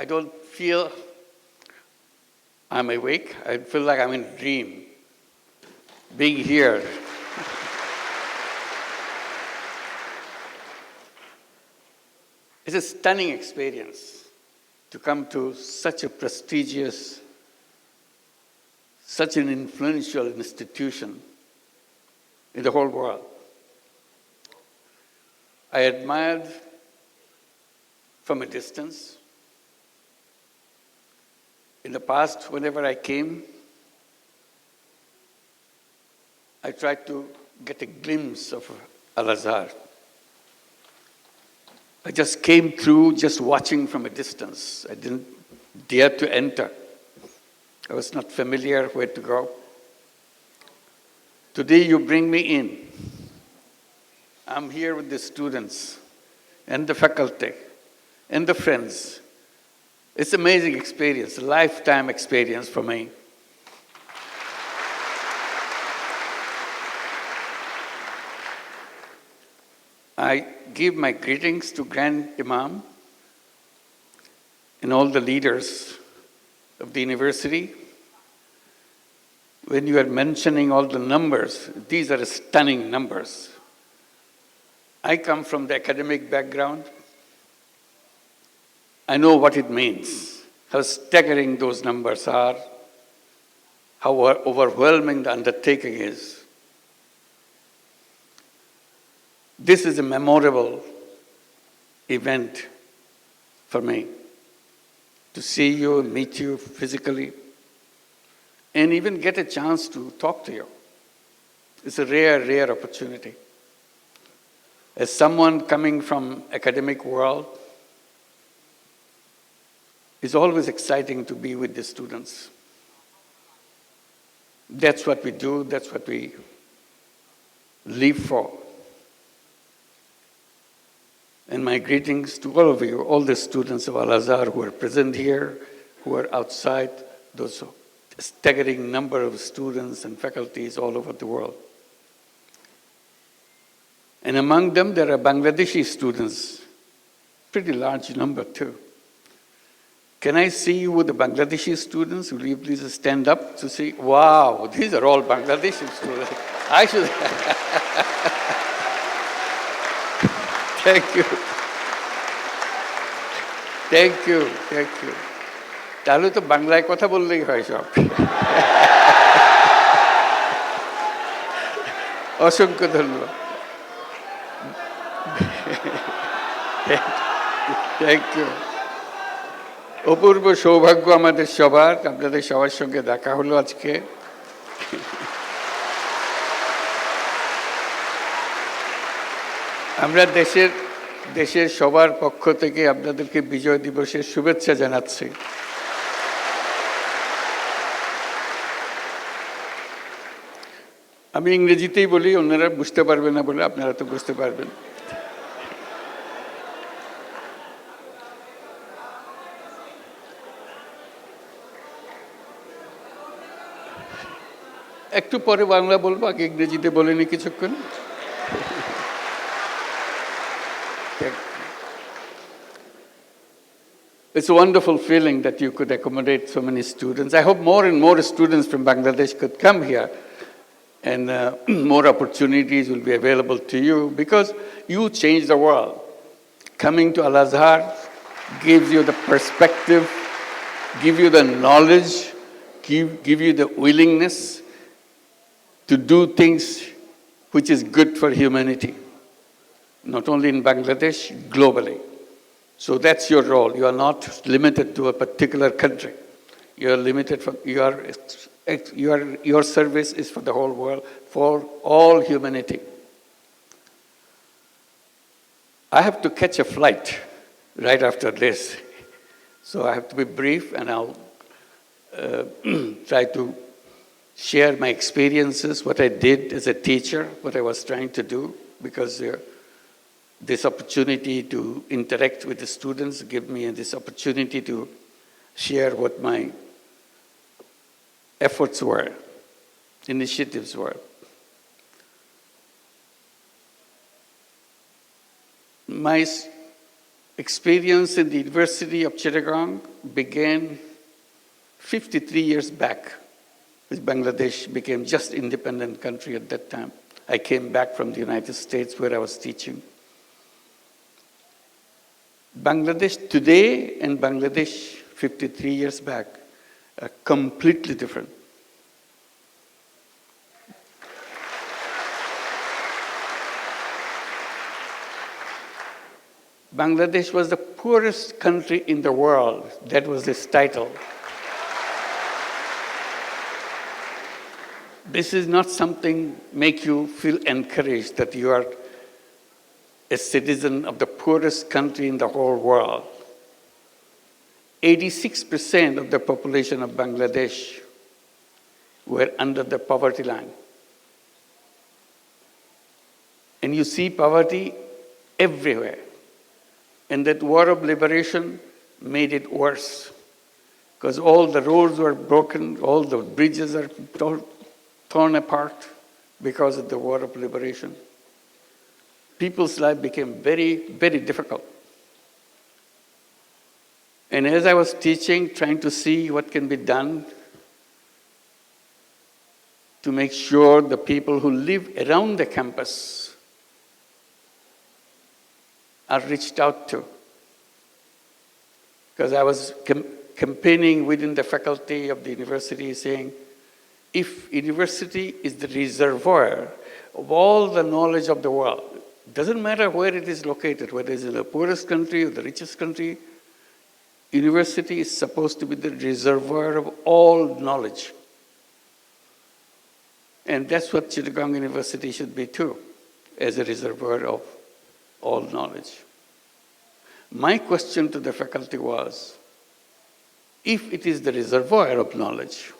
don't feel I'm awake. I feel like I'm in a dream, being here. It's a stunning experience to come to such a prestigious, such an influential institution in the whole world. I admired from a distance. In the past, whenever I came, I tried to get a glimpse of Al-Azhar. I just came through just watching from a distance. I didn't dare to enter. I was not familiar where to go. Today you bring me in. I'm here with the students and the faculty and the friends. It's an amazing experience, a lifetime experience for me. I give my greetings to Grand Imam and all the leaders of the university. When you are mentioning all the numbers, these are stunning numbers. I come from the academic background. I know what it means, how staggering those numbers are, how overwhelming the undertaking is. This is a memorable event for me, to see you, meet you physically, and even get a chance to talk to you. It's a rare, rare opportunity. As someone coming from academic world, it's always exciting to be with the students. That's what we do, that's what we live for. And my greetings to all of you, all the students of Al-Azhar who are present here, who are outside, those staggering number of students and faculties all over the world. And among them, there are Bangladeshi students, pretty large number too. Can I see you with the Bangladeshi students? Will you please stand up to see? Wow, these are all Bangladeshi students. I should. Thank you. Thank you, thank you. তাহলে তো বাংলায় কথা বললেই হয় সব। অসংখ্য ধন্যবাদ। Thank you. অপূর্ব সৌভাগ্য আমাদের সবার, আপনাদের সবার সঙ্গে দেখা হলো আজকে। আমরা দেশের সবার পক্ষ থেকে আপনাদেরকে বিজয় দিবসের শুভেচ্ছা জানাচ্ছি। আমি ইংরেজিতেই বলি, অন্যরা বুঝতে পারবেন না বলে আপনারা তো বুঝতে পারবেন। একটু পরে বাংলা বলবো, আগে ইংরেজিতে বলেনি কিছুক্ষণ। It's a wonderful feeling that you could accommodate so many students. I hope more and more students from Bangladesh could come here, and more opportunities will be available to you, because you change the world. Coming to Al-Azhar gives you the perspective, give you the knowledge, give you the willingness to do things which is good for humanity, not only in Bangladesh, globally. So that's your role. You are not limited to a particular country. You are limited for your service is for the whole world, for all humanity. I have to catch a flight right after this, so I have to be brief, and I'll try to share my experiences, what I did as a teacher, what I was trying to do, because this opportunity to interact with the students give me this opportunity to share what my efforts were, initiatives were. My experience in the University of Chittagong began 53 years back, as Bangladesh became just independent country at that time. I came back from the United States where I was teaching. Bangladesh today and Bangladesh 53 years back are completely different. Bangladesh was the poorest country in the world. That was its title. This is not something make you feel encouraged that you are a citizen of the poorest country in the whole world. 86% of the population of Bangladesh were under the poverty line. And you see poverty everywhere. And that war of liberation made it worse, because all the roads were broken, all the bridges are torn apart because of the war of liberation. People's life became very, very difficult. And as I was teaching, trying to see what can be done to make sure the people who live around the campus are reached out to. Because I was campaigning within the faculty of the university saying, if university is the reservoir of all the knowledge of the world, it doesn't matter where it is located, whether it's in the poorest country or the richest country, university is supposed to be the reservoir of all knowledge. And that's what Chittagong University should be too, as a reservoir of all knowledge. My question to the faculty was, if it is the reservoir of knowledge,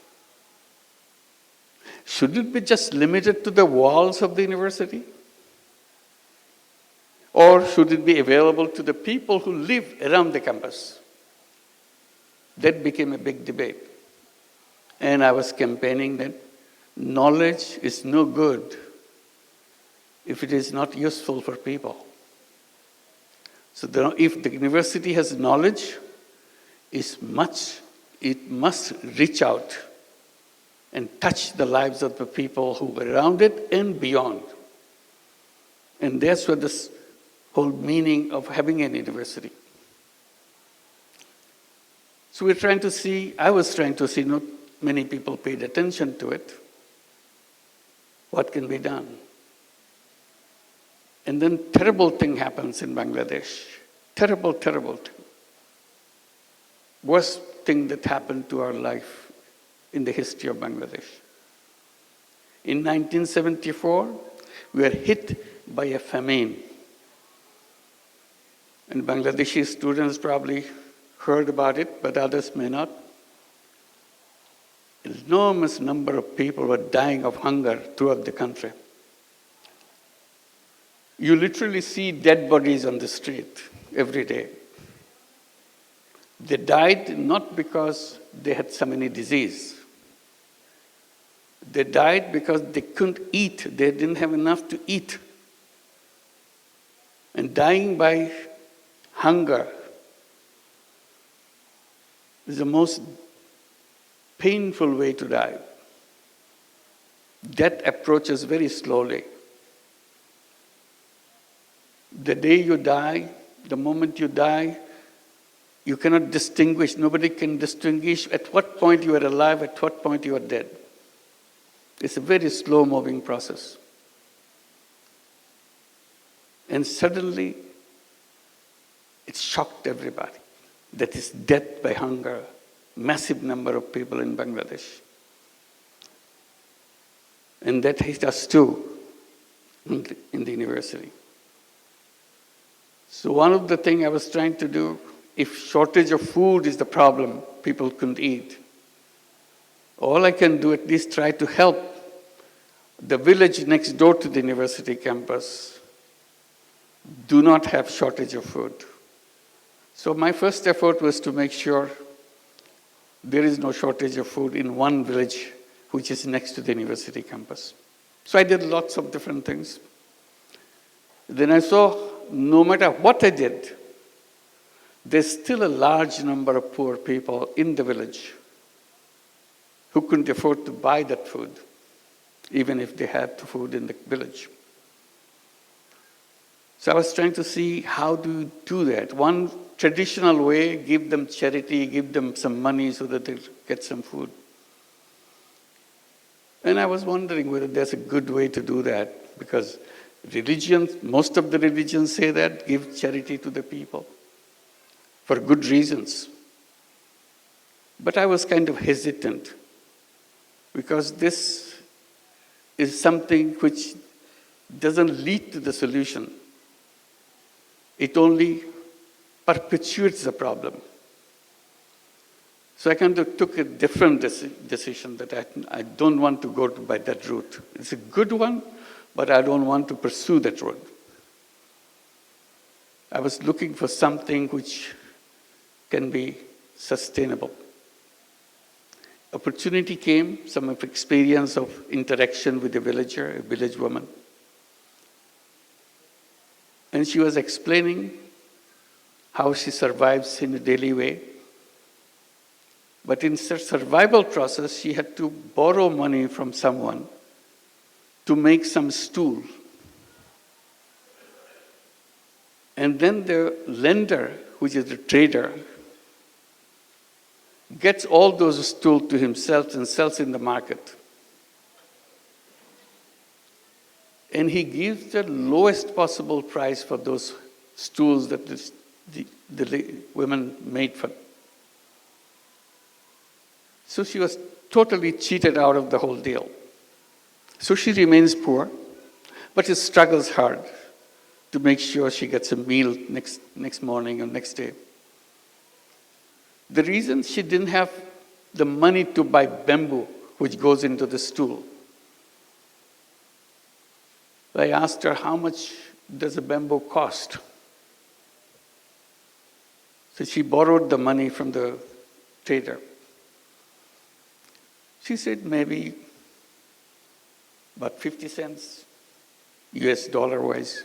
should it be just limited to the walls of the university? Or should it be available to the people who live around the campus? That became a big debate. And I was campaigning that knowledge is no good if it is not useful for people. So if the university has knowledge, it must reach out and touch the lives of the people who were around it and beyond. And that's what this whole meaning of having an university. So I was trying to see, not many people paid attention to it. What can be done? And then terrible thing happens in Bangladesh. Terrible, terrible thing. Worst thing that happened to our life in the history of Bangladesh. In 1974, we were hit by a famine. And Bangladeshi students probably heard about it, but others may not. An enormous number of people were dying of hunger throughout the country. You literally see dead bodies on the street every day. They died not because they had some any disease. They died because they couldn't eat. They didn't have enough to eat. And dying by hunger is the most painful way to die. Death approaches very slowly. The day you die, the moment you die, you cannot distinguish, nobody can distinguish at what point you are alive, at what point you are dead. It's a very slow-moving process. And suddenly, it shocked everybody. That is death by hunger, massive number of people in Bangladesh. And that hit us too in the university. So one of the things I was trying to do, if shortage of food is the problem, people couldn't eat. All I can do, at least try to help the village next door to the university campus do not have shortage of food. So my first effort was to make sure there is no shortage of food in one village which is next to the university campus. So I did lots of different things. Then I saw no matter what I did, there's still a large number of poor people in the village who couldn't afford to buy that food, even if they had the food in the village. So I was trying to see how do you do that. One traditional way, give them charity, give them some money so that they'll get some food. And I was wondering whether there's a good way to do that, because religions, most of the religions say that, give charity to the people for good reasons. But I was kind of hesitant, because this is something which doesn't lead to the solution. It only perpetuates the problem. So I kind of took a different decision that I don't want to go by that route. It's a good one, but I don't want to pursue that road. I was looking for something which can be sustainable. Opportunity came, some of experience of interaction with a villager, a village woman. And she was explaining how she survives in a daily way. But in her survival process, she had to borrow money from someone to make some stool. And then the lender, which is the trader, gets all those stools to himself and sells in the market. And he gives the lowest possible price for those stools that the women made for. So she was totally cheated out of the whole deal. So she remains poor, but she struggles hard to make sure she gets a meal next morning or next day. The reason she didn't have the money to buy bamboo, which goes into the stool. I asked her, how much does a bamboo cost? So she borrowed the money from the trader. She said maybe about 50 cents, US dollar wise,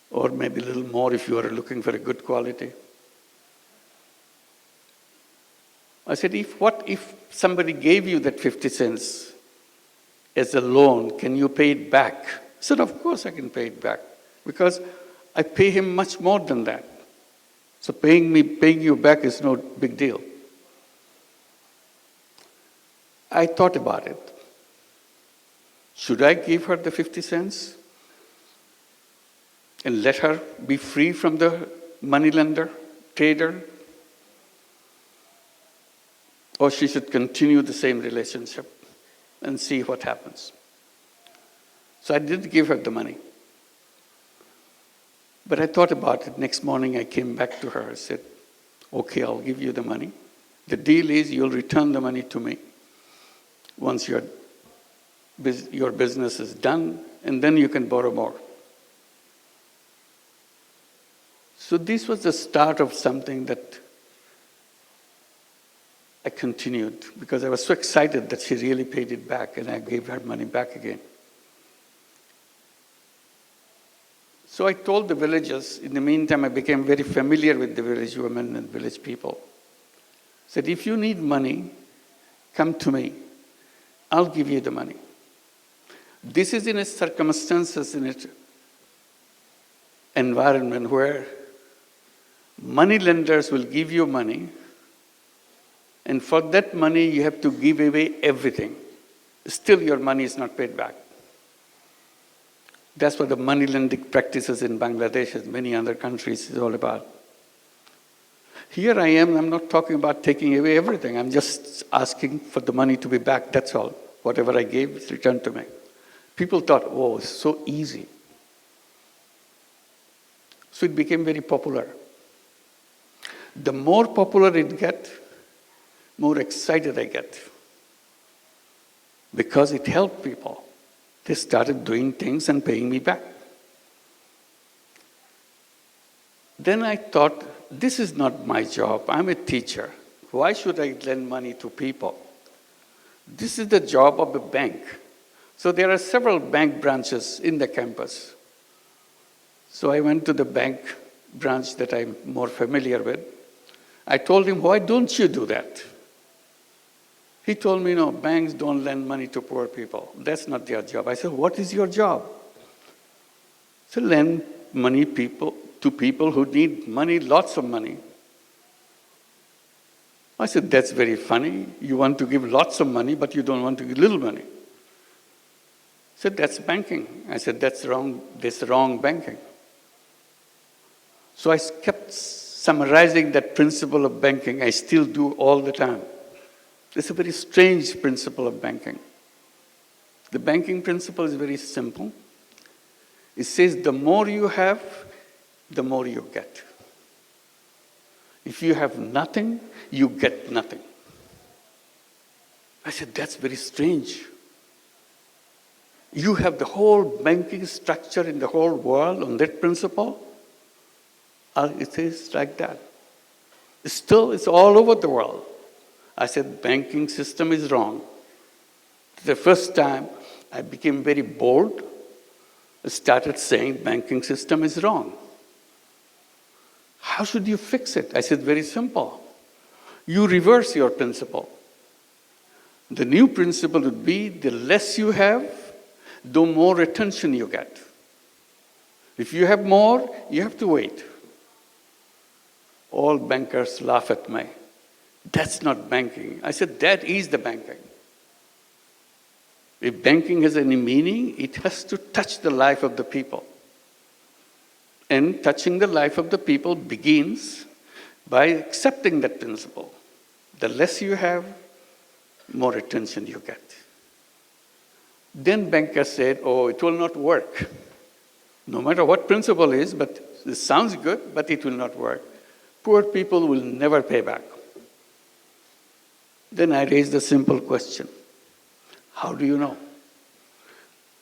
or maybe a little more if you are looking for a good quality. I said, what if somebody gave you that 50 cents as a loan, can you pay it back? I said, of course I can pay it back, because I pay him much more than that. So paying you back is no big deal. I thought about it. Should I give her the 50 cents and let her be free from the moneylender, trader? Or she should continue the same relationship and see what happens. So I did give her the money. But I thought about it. Next morning I came back to her. I said, okay, I'll give you the money. The deal is you'll return the money to me once your business is done, and then you can borrow more. So this was the start of something that I continued, because I was so excited that she really paid it back, and I gave her money back again. So I told the villagers. In the meantime, I became very familiar with the village women and village people. I said, if you need money, come to me. I'll give you the money. This is in a circumstances, in an environment where money lenders will give you money, and for that money you have to give away everything. Still your money is not paid back. That's what the money lending practices in Bangladesh and many other countries is all about. Here I am, I'm not talking about taking away everything. I'm just asking for the money to be back, that's all. Whatever I gave is returned to me. People thought, oh, it's so easy. So it became very popular. The more popular it gets, more excited I get. Because it helped people. They started doing things and paying me back. Then I thought, this is not my job. I'm a teacher. Why should I lend money to people? This is the job of a bank. So there are several bank branches in the campus. So I went to the bank branch that I'm more familiar with. I told him, why don't you do that? He told me, no, banks don't lend money to poor people. That's not their job. I said, what is your job? So lend money to people who need money, lots of money. I said, that's very funny. You want to give lots of money, but you don't want to give little money. He said, that's banking. I said, that's wrong. That's wrong banking. So I kept summarizing that principle of banking. I still do all the time. It's a very strange principle of banking. The banking principle is very simple. It says the more you have, the more you get. If you have nothing, you get nothing. I said, that's very strange. You have the whole banking structure in the whole world on that principle? It is like that. Still, it's all over the world. I said, banking system is wrong. The first time I became very bold, I started saying banking system is wrong. How should you fix it? I said, very simple. You reverse your principle. The new principle would be the less you have, the more attention you get. If you have more, you have to wait. All bankers laugh at me. That's not banking. I said, that is the banking. If banking has any meaning, it has to touch the life of the people. And touching the life of the people begins by accepting that principle. The less you have, more attention you get. Then bankers said, oh, it will not work. No matter what principle is, but it sounds good, but it will not work. Poor people will never pay back. Then I raised a simple question. How do you know?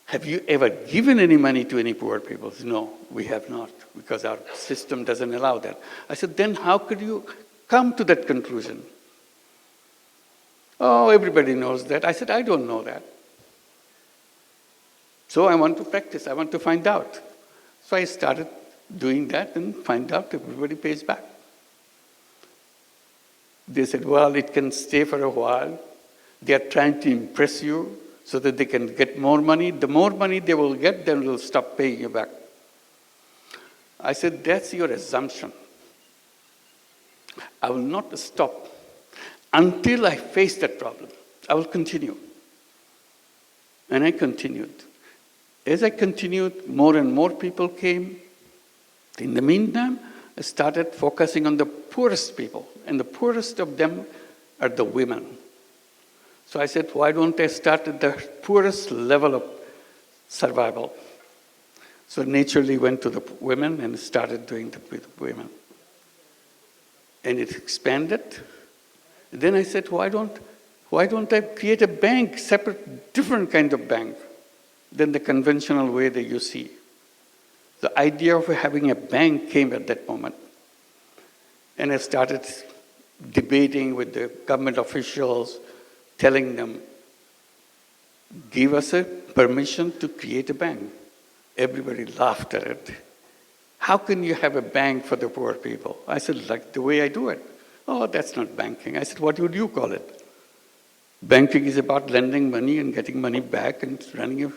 Have you ever given any money to any poor people? No, we have not, because our system doesn't allow that. I said, then how could you come to that conclusion? Oh, everybody knows that. I said, I don't know that. So I want to practice. I want to find out. So I started doing that and find out everybody pays back. They said, well, it can stay for a while. They are trying to impress you so that they can get more money. The more money they will get, then they'll stop paying you back. I said, that's your assumption. I will not stop until I face that problem. I will continue. And I continued. As I continued, more and more people came. In the meantime, I started focusing on the poorest people, and the poorest of them are the women. So I said, why don't I start at the poorest level of survival? So naturally went to the women and started doing it with women. And it expanded. Then I said, why don't I create a bank, separate, different kind of bank than the conventional way that you see? The idea of having a bank came at that moment. And I started debating with the government officials, telling them, give us a permission to create a bank. Everybody laughed at it. How can you have a bank for the poor people? I said, like the way I do it. Oh, that's not banking. I said, what would you call it? Banking is about lending money and getting money back and running a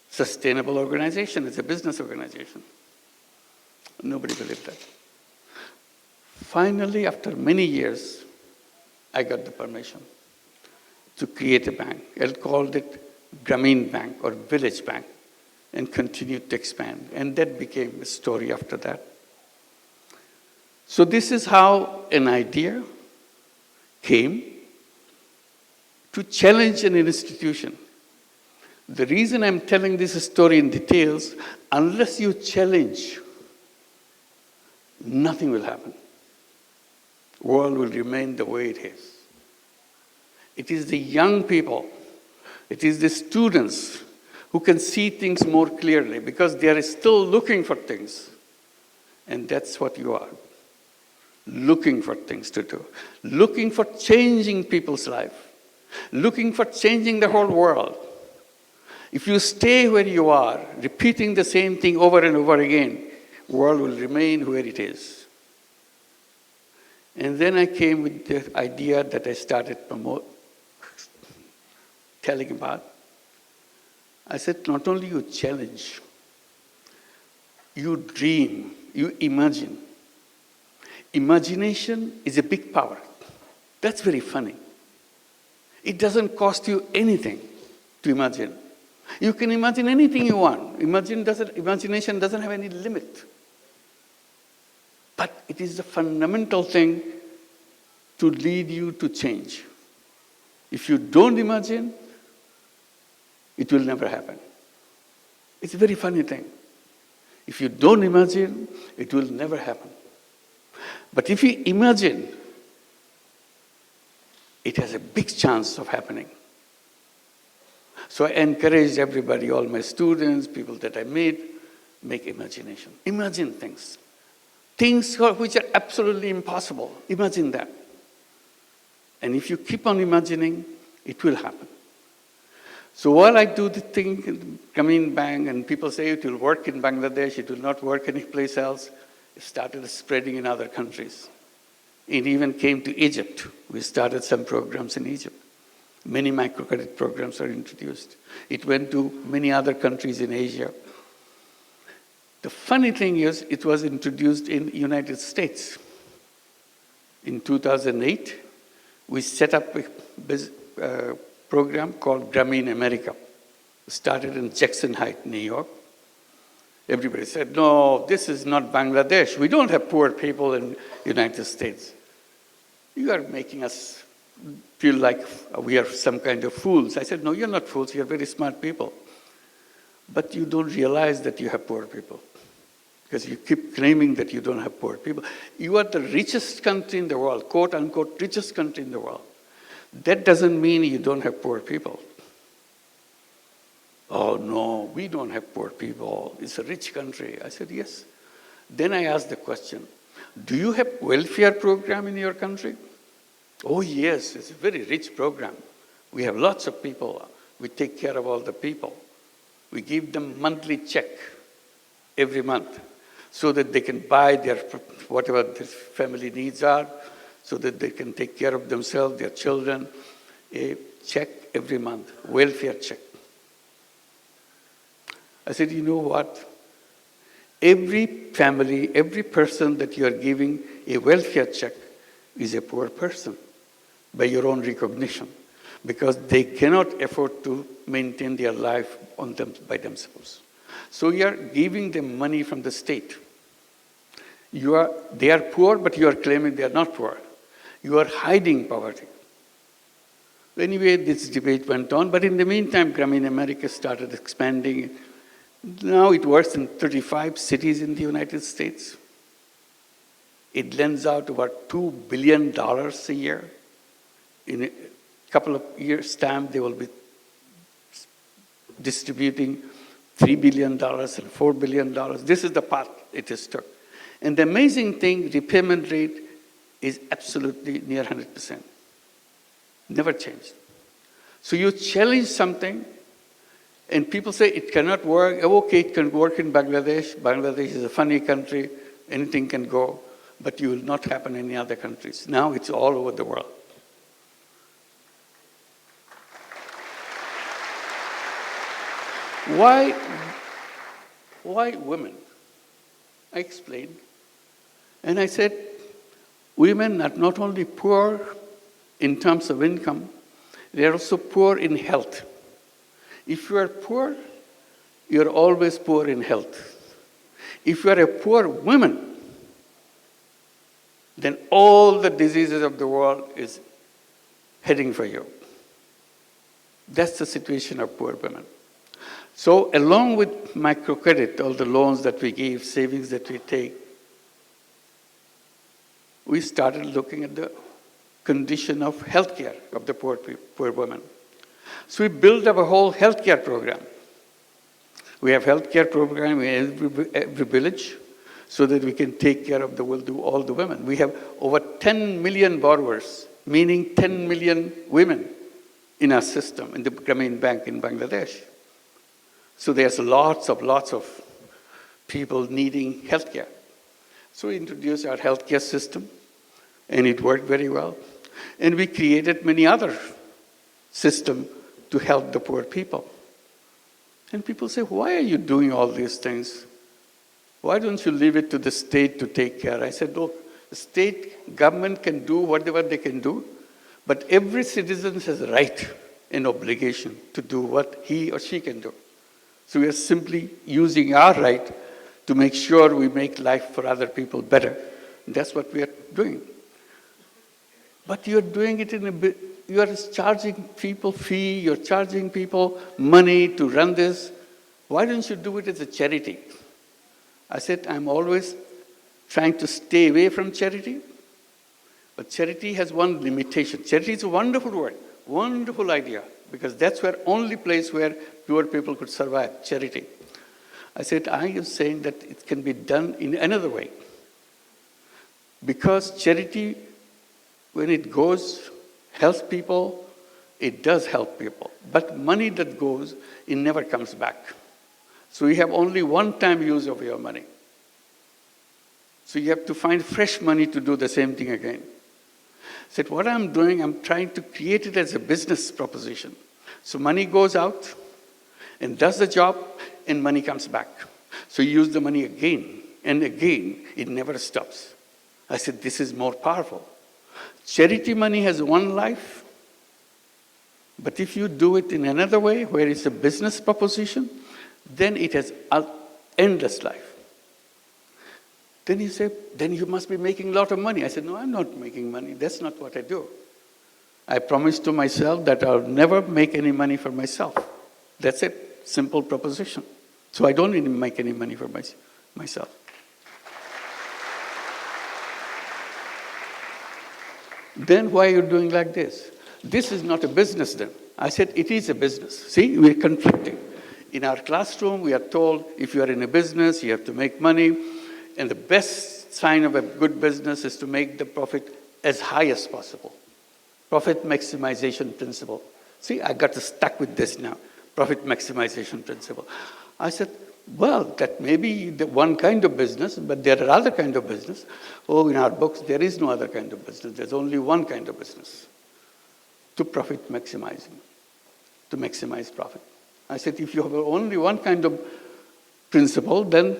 sustainable organization. It's a business organization. Nobody believed that. Finally, after many years, I got the permission to create a bank. I called it Grameen Bank or Village Bank and continued to expand. And that became a story after that. So this is how an idea came to challenge an institution. The reason I'm telling this story in details, unless you challenge, nothing will happen. The world will remain the way it is. It is the young people, it is the students who can see things more clearly because they are still looking for things. And that's what you are. Looking for things to do. Looking for changing people's life. Looking for changing the whole world. If you stay where you are, repeating the same thing over and over again, world will remain where it is. And then I came with the idea that I started telling about. I said, not only you challenge, you dream, you imagine. Imagination is a big power. That's very funny. It doesn't cost you anything to imagine. You can imagine anything you want. Imagination doesn't have any limit. But it is the fundamental thing to lead you to change. If you don't imagine, it will never happen. It's a very funny thing. If you don't imagine, it will never happen. But if you imagine, it has a big chance of happening. So I encourage everybody, all my students, people that I meet, make imagination. Imagine things. Things which are absolutely impossible. Imagine that. And if you keep on imagining, it will happen. So while I do the thing in Grameen Bank, and people say it will work in Bangladesh, it will not work anyplace else, it started spreading in other countries. It even came to Egypt. We started some programs in Egypt. Many microcredit programs are introduced. It went to many other countries in Asia. The funny thing is, it was introduced in the United States. In 2008, we set up a program called Grameen America. It started in Jackson Heights, New York. Everybody said, no, this is not Bangladesh. We don't have poor people in the United States. You are making us feel like we are some kind of fools. I said, no, you're not fools. You're very smart people. But you don't realize that you have poor people, because you keep claiming that you don't have poor people. You are the richest country in the world, quote unquote, richest country in the world. That doesn't mean you don't have poor people. Oh no, we don't have poor people. It's a rich country. I said, yes. Then I asked the question, do you have welfare program in your country? Oh yes, it's a very rich program. We have lots of people. We take care of all the people. We give them monthly check every month so that they can buy their whatever their family needs are, so that they can take care of themselves, their children. A check every month, welfare check. I said, you know what? Every family, every person that you are giving a welfare check is a poor person by your own recognition, because they cannot afford to maintain their life on them by themselves. So you are giving them money from the state. They are poor, but you are claiming they are not poor. You are hiding poverty. Anyway, this debate went on, but in the meantime, Grameen America started expanding. Now it works in 35 cities in the United States. It lends out about $2 billion a year. In a couple of years' time, they will be distributing $3 billion and $4 billion. This is the path it has took. And the amazing thing, repayment rate is absolutely near 100%. Never changed. So you challenge something, and people say it cannot work. Okay, it can work in Bangladesh. Bangladesh is a funny country. Anything can go, but it will not happen in any other countries. Now it's all over the world. Why women? I explained. And I said, women are not only poor in terms of income, they are also poor in health. If you are poor, you are always poor in health. If you are a poor woman, then all the diseases of the world is heading for you. That's the situation of poor women. So along with microcredit, all the loans that we give, savings that we take, we started looking at the condition of healthcare of the poor women. So we built up a whole healthcare program. We have healthcare program in every village so that we can take care of all the women. We have over 10 million borrowers, meaning 10 million women in our system, in the Grameen Bank in Bangladesh. So there's lots of people needing healthcare. So we introduced our healthcare system, and it worked very well. And we created many other systems to help the poor people. And people say, why are you doing all these things? Why don't you leave it to the state to take care? I said, look, the state government can do whatever they can do, but every citizen has a right and obligation to do what he or she can do. So we are simply using our right to make sure we make life for other people better. That's what we are doing. But you're doing it in a bit, you are charging people fee, you're charging people money to run this. Why don't you do it as a charity? I said, I'm always trying to stay away from charity, but charity has one limitation. Charity is a wonderful word, wonderful idea, because that's where only place where poor people could survive, charity. I said, I am saying that it can be done in another way. Because charity, when it goes, helps people, it does help people. But money that goes, it never comes back. So you have only one-time use of your money. So you have to find fresh money to do the same thing again. I said, what I'm doing, I'm trying to create it as a business proposition. So money goes out and does the job, and money comes back. So you use the money again and again, it never stops. I said, this is more powerful. Charity money has one life, but if you do it in another way, where it's a business proposition, then it has an endless life. Then you say, then you must be making a lot of money. I said, no, I'm not making money. That's not what I do. I promised to myself that I'll never make any money for myself. That's it, simple proposition. So I don't even make any money for myself. Then why are you doing like this? This is not a business then. I said, it is a business. See, we're conflicting. In our classroom, we are told, if you are in a business, you have to make money. And the best sign of a good business is to make the profit as high as possible. Profit maximization principle. See, I got stuck with this now. Profit maximization principle. I said, well, that may be the one kind of business, but there are other kinds of business. Oh, in our books, there is no other kind of business. There's only one kind of business. To profit maximizing. To maximize profit. I said, if you have only one kind of principle, then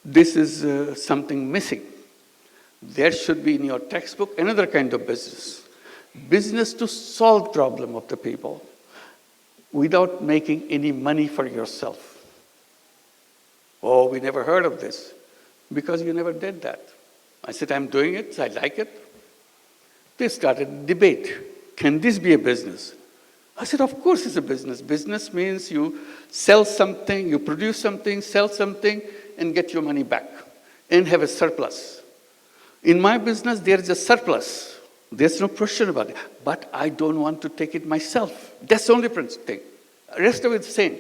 this is something missing. There should be in your textbook another kind of business. Business to solve problem of the people without making any money for yourself. Oh, we never heard of this because you never did that. I said, I'm doing it, I like it. They started a debate. Can this be a business? I said, of course it's a business. Business means you sell something, you produce something, sell something, and get your money back and have a surplus. In my business, there is a surplus. There's no question about it. But I don't want to take it myself. That's the only thing. The rest of it's the same.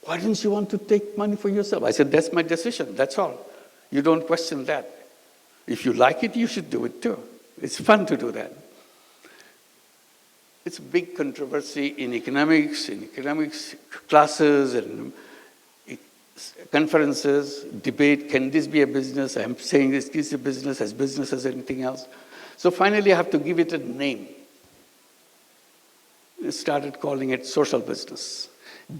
Why didn't you want to take money for yourself? I said, that's my decision. That's all. You don't question that. If you like it, you should do it too. It's fun to do that. It's a big controversy in economics classes and conferences, debate, can this be a business? I'm saying this is a business as anything else. So finally, I have to give it a name. I started calling it social business.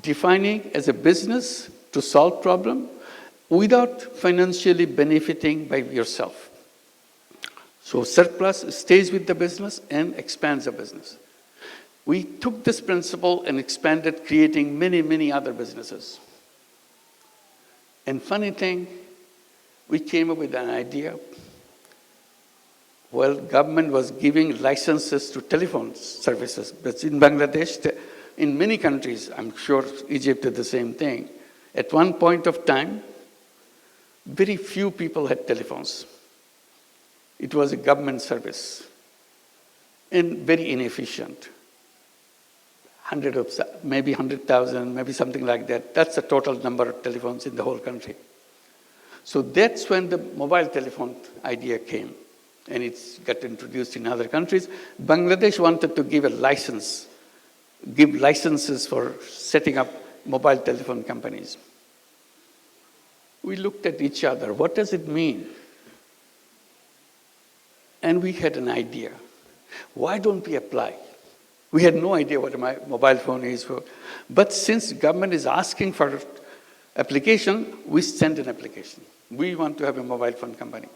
Defining as a business to solve problem without financially benefiting by yourself. So surplus stays with the business and expands the business. We took this principle and expanded, creating many, many other businesses. And funny thing, we came up with an idea. Well, government was giving licenses to telephone services. But in Bangladesh, in many countries, I'm sure Egypt did the same thing. At one point of time, very few people had telephones. It was a government service and very inefficient. Maybe 100,000, maybe something like that. That's the total number of telephones in the whole country. So that's when the mobile telephone idea came, and it's got introduced in other countries. Bangladesh wanted to give a license, give licenses for setting up mobile telephone companies. We looked at each other. What does it mean? And we had an idea. Why don't we apply? We had no idea what a mobile phone is for. But since government is asking for application, we sent an application. We want to have a mobile phone company.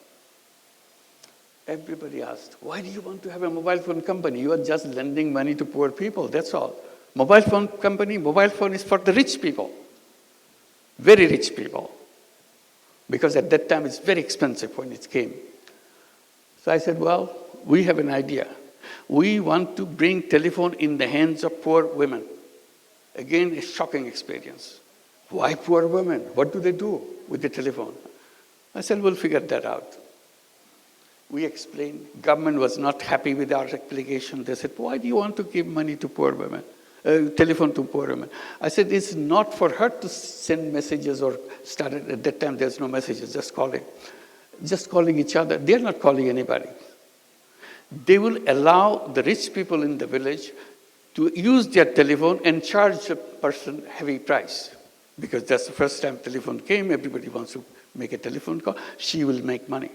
Everybody asked, why do you want to have a mobile phone company? You are just lending money to poor people, that's all. Mobile phone company, mobile phone is for the rich people. Very rich people. Because at that time it's very expensive when it came. So I said, well, we have an idea. We want to bring telephone in the hands of poor women. Again, a shocking experience. Why poor women? What do they do with the telephone? I said, we'll figure that out. We explained. Government was not happy with our application. They said, why do you want to give money to poor women? Telephone to poor women. I said, it's not for her to send messages or start it. At that time, there's no messages, just calling. Just calling each other. They're not calling anybody. They will allow the rich people in the village to use their telephone and charge a person heavy price. Because that's the first time telephone came, everybody wants to make a telephone call, she will make money.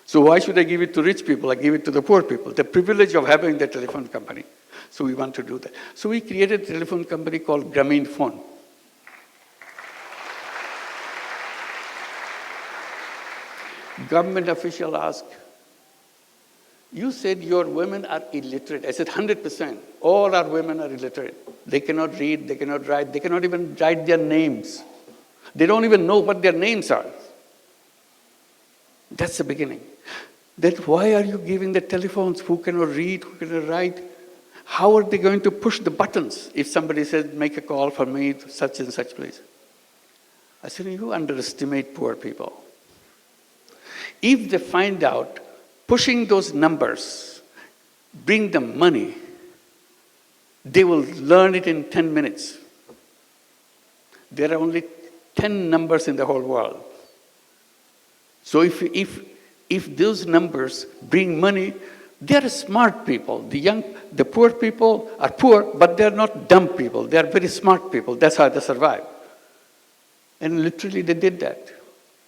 So why should I give it to rich people? I give it to the poor people, the privilege of having the telephone company. So we want to do that. So we created a telephone company called Grameen Phone. Government official asked, you said your women are illiterate. I said 100%. All our women are illiterate. They cannot read, they cannot write, they cannot even write their names. They don't even know what their names are. That's the beginning. Then why are you giving the telephones? Who cannot read, who cannot write? How are they going to push the buttons if somebody says, make a call for me to such and such place? I said, you underestimate poor people. If they find out pushing those numbers bring them money, they will learn it in 10 minutes. There are only 10 numbers in the whole world. So if those numbers bring money, they are smart people. The poor people are poor, but they are not dumb people. They are very smart people. That's how they survive. And literally they did that.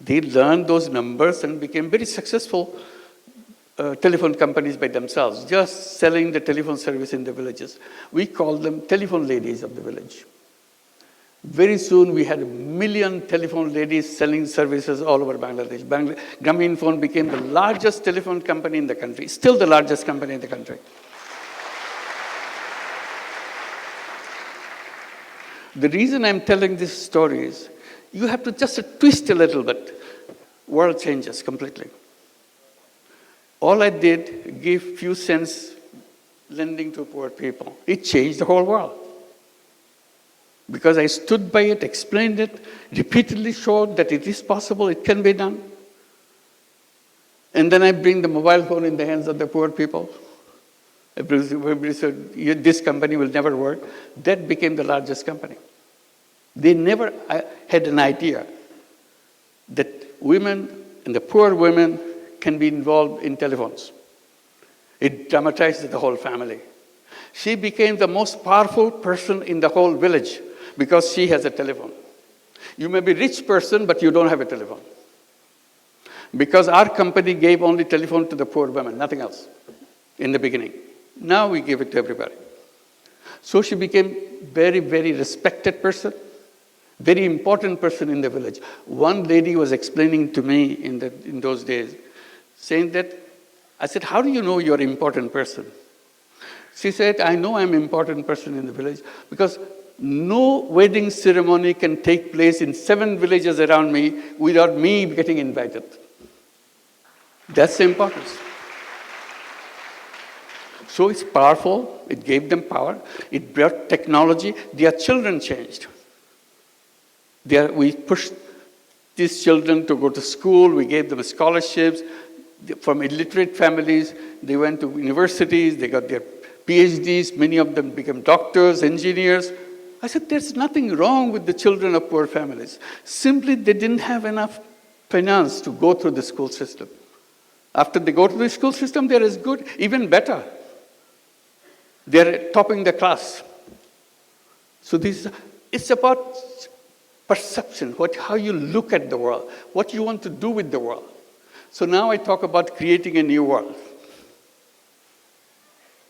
They learned those numbers and became very successful telephone companies by themselves, just selling the telephone service in the villages. We call them telephone ladies of the village. Very soon we had 1 million telephone ladies selling services all over Bangladesh. Grameen Phone became the largest telephone company in the country, still the largest company in the country. The reason I'm telling this story is, you have to just twist a little bit. World changes completely. All I did, give few cents lending to poor people. It changed the whole world. Because I stood by it, explained it, repeatedly showed that it is possible, it can be done. And then I bring the mobile phone in the hands of the poor people. Everybody said, this company will never work. That became the largest company. They never had an idea that women and the poor women can be involved in telephones. It dramatized the whole family. She became the most powerful person in the whole village because she has a telephone. You may be a rich person, but you don't have a telephone. Because our company gave only telephone to the poor women, nothing else, in the beginning. Now we give it to everybody. So she became very, very respected person, very important person in the village. One lady was explaining to me in those days, saying that, I said, how do you know you're an important person? She said, I know I'm an important person in the village because no wedding ceremony can take place in 7 villages around me without me getting invited. That's the importance. So it's powerful. It gave them power. It brought technology. Their children changed. We pushed these children to go to school. We gave them scholarships. From illiterate families, they went to universities. They got their PhDs. Many of them became doctors, engineers. I said, there's nothing wrong with the children of poor families. Simply, they didn't have enough finance to go through the school system. After they go to the school system, they're as good, even better. They're topping the class. So it's about perception, how you look at the world, what you want to do with the world. So now I talk about creating a new world.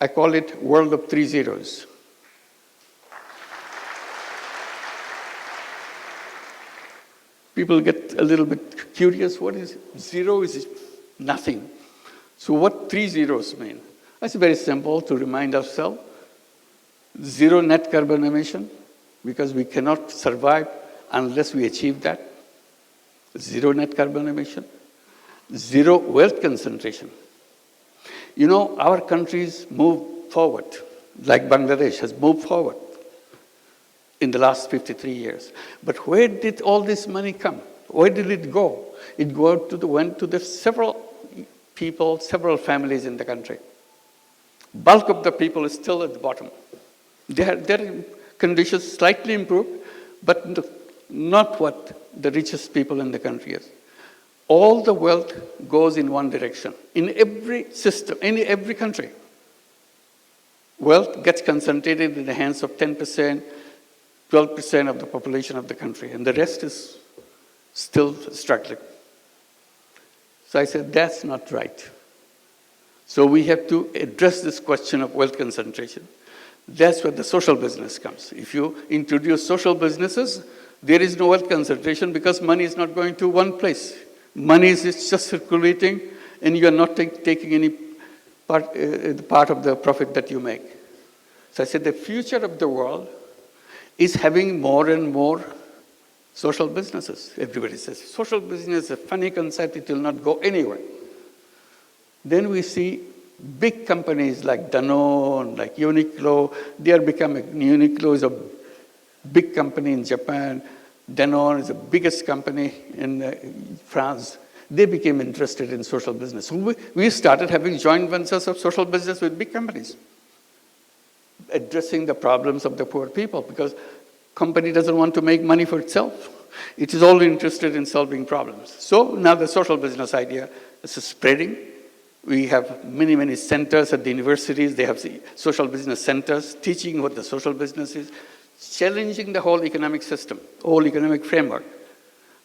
I call it world of 3 zeros. People get a little bit curious. What is zero? Is nothing. So what 3 zeros mean? It's very simple to remind ourselves. Zero net carbon emission, because we cannot survive unless we achieve that. Zero net carbon emission. Zero wealth concentration. You know, our countries move forward, like Bangladesh has moved forward in the last 53 years. But where did all this money come? Where did it go? It went to the several people, several families in the country. Bulk of the people is still at the bottom. Their conditions slightly improved, but not what the richest people in the country is. All the wealth goes in one direction. In every system, in every country, wealth gets concentrated in the hands of 10%, 12% of the population of the country, and the rest is still struggling. So I said, that's not right. So we have to address this question of wealth concentration. That's where the social business comes. If you introduce social businesses, there is no wealth concentration because money is not going to one place. Money is just circulating, and you are not taking any part of the profit that you make. So I said the future of the world is having more and more social businesses. Everybody says, social business is a funny concept, it will not go anywhere. Then we see big companies like Danone, like Uniqlo, they are becoming, Uniqlo is a big company in Japan, Danone is the biggest company in France. They became interested in social business. So we started having joint ventures of social business with big companies, addressing the problems of the poor people, because company doesn't want to make money for itself. It is only interested in solving problems. So now the social business idea is spreading. We have many, many centers at the universities. They have social business centers teaching what the social business is, challenging the whole economic system, whole economic framework.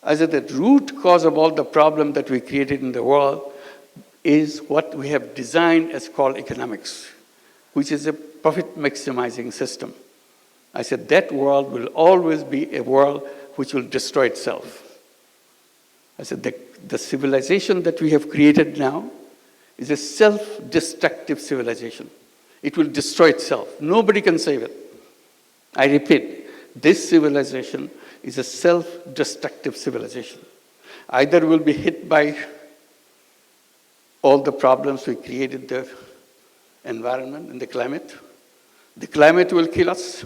As at the root cause of all the problem that we created in the world is what we have designed as called economics, which is a profit maximizing system. I said that world will always be a world which will destroy itself. I said the civilization that we have created now is a self-destructive civilization. It will destroy itself. Nobody can save it. I repeat, this civilization is a self-destructive civilization. Either we'll be hit by all the problems we created, the environment and the climate will kill us,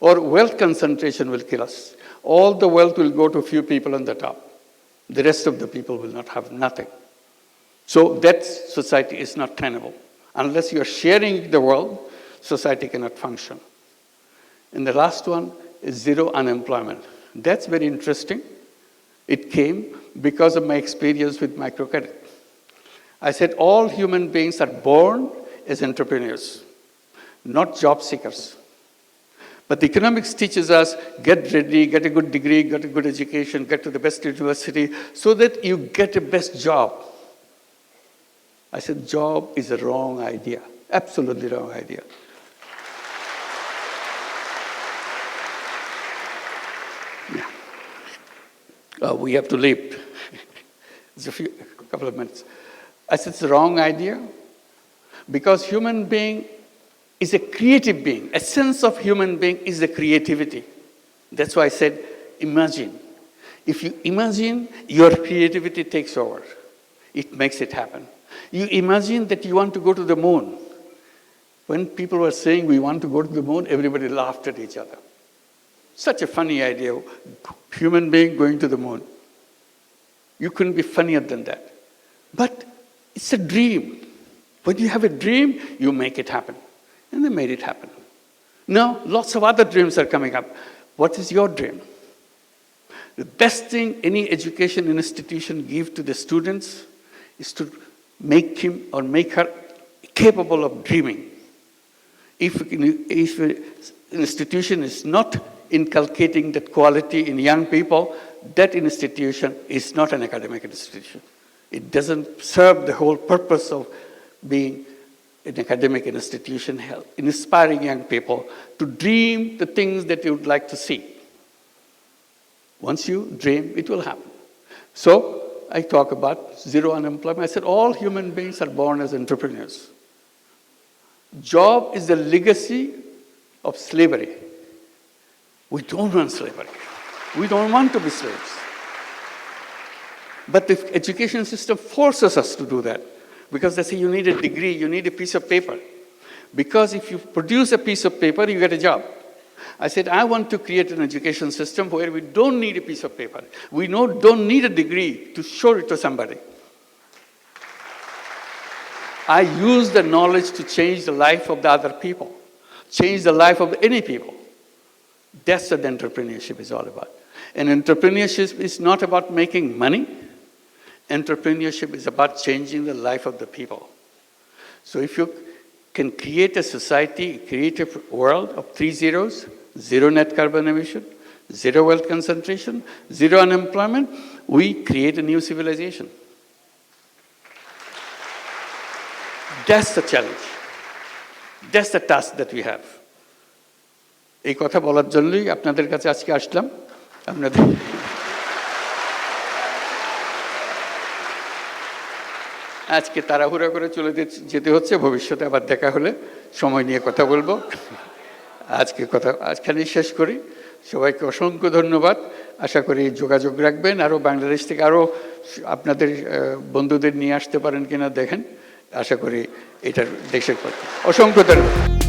or wealth concentration will kill us. All the wealth will go to a few people on the top. The rest of the people will not have nothing. So that society is not tenable. Unless you're sharing the world, society cannot function. And the last one is zero unemployment. That's very interesting. It came because of my experience with microcredit. I said all human beings are born as entrepreneurs, not job seekers. But the economics teaches us, get ready, get a good degree, get a good education, get to the best university, so that you get a best job. I said, job is a wrong idea, absolutely wrong idea. Yeah. We have to leave. It's a couple of minutes. I said, it's a wrong idea because human being is a creative being. Essence of human being is the creativity. That's why I said, imagine. If you imagine, your creativity takes over. It makes it happen. You imagine that you want to go to the moon. When people were saying we want to go to the moon, everybody laughed at each other. Such a funny idea, human being going to the moon. You couldn't be funnier than that. But it's a dream. When you have a dream, you make it happen. And they made it happen. Now, lots of other dreams are coming up. What is your dream? The best thing any education institution gives to the students is to make him or make her capable of dreaming. If an institution is not inculcating that quality in young people, that institution is not an academic institution. It doesn't serve the whole purpose of being an academic institution, inspiring young people to dream the things that you would like to see. Once you dream, it will happen. So I talk about zero unemployment. I said all human beings are born as entrepreneurs. Job is the legacy of slavery. We don't want slavery. We don't want to be slaves. But the education system forces us to do that, because they say you need a degree, you need a piece of paper. Because if you produce a piece of paper, you get a job. I said, I want to create an education system where we don't need a piece of paper. We don't need a degree to show it to somebody. I use the knowledge to change the life of the other people, change the life of any people. That's what entrepreneurship is all about. And entrepreneurship is not about making money. Entrepreneurship is about changing the life of the people. So if you can create a society, create a world of 3 zeros, zero net carbon emission, zero wealth concentration, zero unemployment, we create a new civilization. That's the challenge. That's the task that we have. এই কথা বলার জন্যই আপনাদের কাছে আজকে আসলাম। আপনাদের আজকে তাড়াহুড়া করে চলে যেতে হচ্ছে, ভবিষ্যতে আবার দেখা হলে সময় নিয়ে কথা বলবো। আজকে কথা আজখানেই শেষ করি। সবাইকে অসংখ্য ধন্যবাদ। আশা করি যোগাযোগ রাখবেন, আরও বাংলাদেশ থেকে আরও আপনাদের বন্ধুদের নিয়ে আসতে পারেন কিনা দেখেন। আশা করি এটার দেশের পক্ষে অসংখ্য ধন্যবাদ।